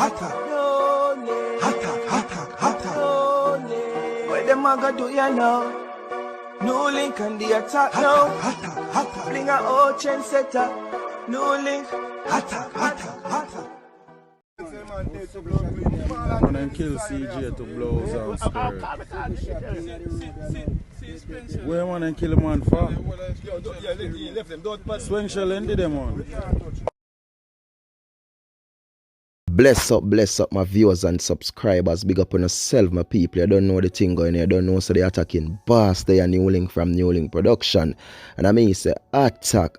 What them a go do ya now? NEWLINK and the attack now. Bring a old chain setter. NEWLINK. Man and kill CJ to blows out skirt. Where man and kill a man for? Swing shell ended them on. Bless up my viewers and subscribers. Big up on yourself, my people. I don't know the thing going here. I don't know, so they attacking boss. They are NEWLINK from NEWLINK production. And I mean say attack.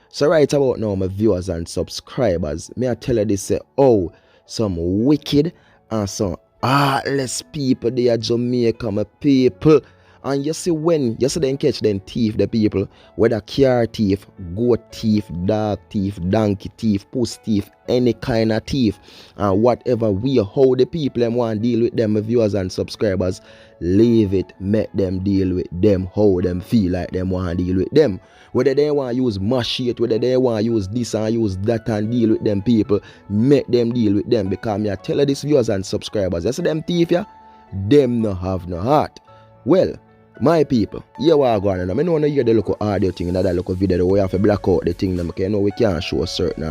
So right about now, my viewers and subscribers, may I tell you this, say, oh, some wicked and some heartless people, they are Jamaica, my people. And you see when, you see them catch them thief, the people, whether car thief, goat thief, dog thief, donkey thief, puss thief, any kind of thief, and whatever we, how the people them want to deal with them, my viewers and subscribers, leave it, make them deal with them, how them feel like them want to deal with them. Whether they want to use machete, whether they want to use this and use that and deal with them people, make them deal with them. Because me I tell you this, viewers and subscribers, you see them thief, yeah? Them no have no heart. Well, my people, here we are going on. I know you hear the local audio thing and that local video where we have to black out the thing. Okay, no, we can't show certain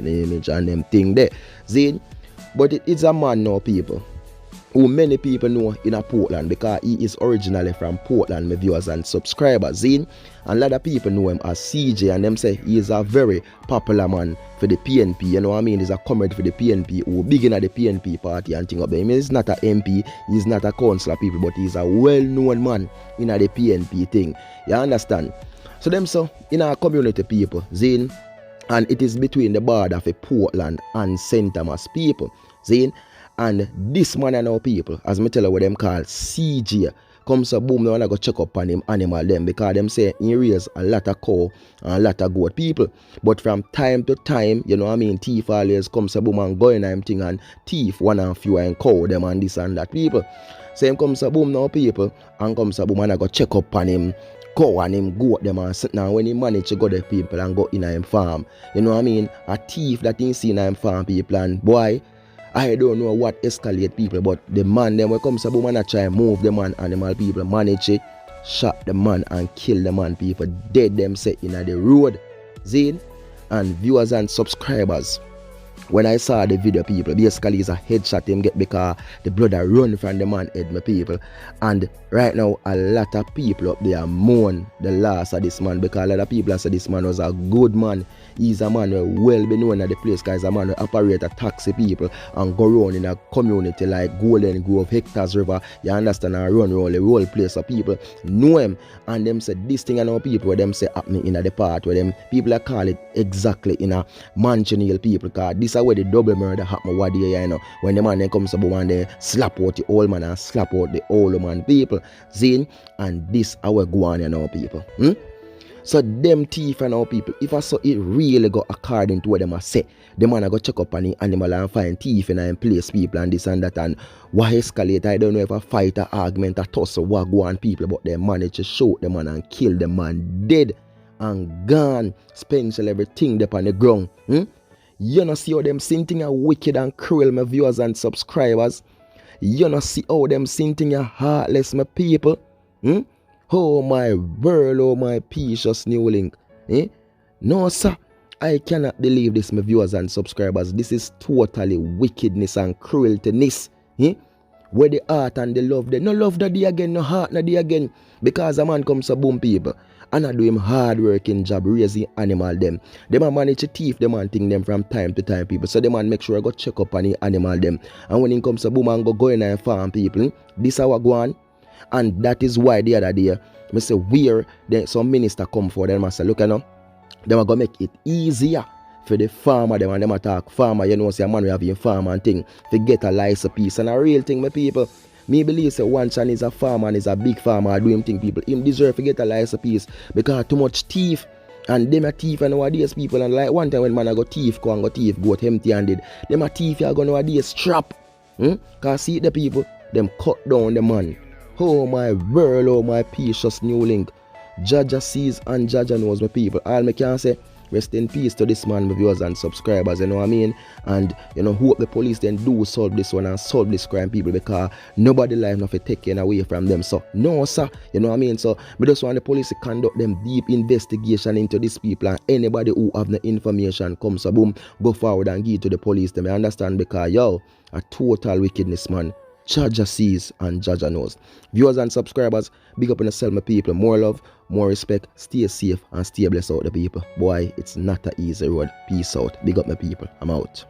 image and them thing there. See? But it is a man now, people, who many people know in a Portland because he is originally from Portland, my viewers and subscribers. See? And a lot of people know him as CJ, and them say he is a very popular man for the PNP. You know what I mean? He's a comrade for the PNP who begin at the PNP party and thing up there. I mean, he's not an MP, he's not a councillor, people, but he's a well-known man in the PNP thing. You understand? So them so in our community, people, Zane, and it is between the border of Portland and St. Thomas, people, Zane. And this man and our people, as me tell you what them call CJ, comes a boom, they want to go check up on him animal them because them say he raise a lot of cow and a lot of goat people. But from time to time, you know what I mean, Tief always comes a boom and go in him thing and Tief one and few and cow them and this and that people. So him comes a boom now people and comes a boom and I go check up on him cow and him goat them and sit now when he manage to go the people and go in him farm. You know what I mean? A thief that he see in him farm people and boy, I don't know what escalate people, but the man them when comes a boom and I try move the man animal people manage it, shot the man and kill the man people, dead them set in the road. Zine and viewers and subscribers. When I saw the video, people, basically it's a headshot him get because the blood a run from the man head, my people. And right now, a lot of people up there mourn the loss of this man because a lot of people say this man was a good man. He's a man who well be known at the place because he's a man who operate a taxi people and go around in a community like Golden Grove, Hectors River, you understand, and run around the whole place so people know him. And them say this thing and our people where them say happening in the part where them people are call it exactly in a Mansion Hill people because this is where the double murder happen what day, you know, when the man then comes to boom and they slap out the old man and slap out the old man people. Zine, and this our go on you know people. So them thief and our people, if I saw it really go according to what them a say, the man I go check up on the animal and find thief in place people and this and that and what escalate. I don't know if a fight or argument or tussle what go on people, but they manage to shoot the man and kill the man dead and gone, spend everything up on the ground. You know see how them sin thing are wicked and cruel, my viewers and subscribers. You know see how them sin thing are heartless, my people. Oh my world, oh my precious NEWLINK. No sir, I cannot believe this, my viewers and subscribers. This is totally wickedness and crueltyness. Where the heart and the love there. No love that day again, no heart that day again. Because a man comes to boom people and I do him hard working job raising animal them. They man manage to thief them and thing them from time to time people. So the man make sure I go check up on the animal them. And when he comes to boom and go in and farm people, this how I go on. And that is why the other day, I say where some minister come for them and say, look, you know, they are going to make it easier for the farmer, them and them attack farmer, you know, say a man we have in farm and thing, to get a license piece. And a real thing, my people, me believe say one chan is a farmer and is a big farmer, do him thing, people, him deserve to get a license piece because too much thief. And them a thief and nowadays people, and like one time when man I go thief, go and go thief, goat empty handed, them a thief you are going nowadays strap. Cause see the people, them cut down the man. Oh my world, oh my precious NEWLINK. Jaja sees and Jaja knows, my people. All me can say, Rest in peace to this man, my viewers and subscribers, you know what I mean? And you know, hope the police then do solve this one and solve this crime, people, because nobody life not taken away from them. So no, sir, you know what I mean? So we just want the police to conduct them deep investigation into these people, and anybody who have the information come, so boom, go forward and give it to the police. Them understand, because yo, a total wickedness, man. Jaja sees and Jaja knows. Viewers and subscribers, big up on yourself, my people. More love, more respect. Stay safe and stay blessed out, the people. Boy, it's not an easy road. Peace out. Big up, my people. I'm out.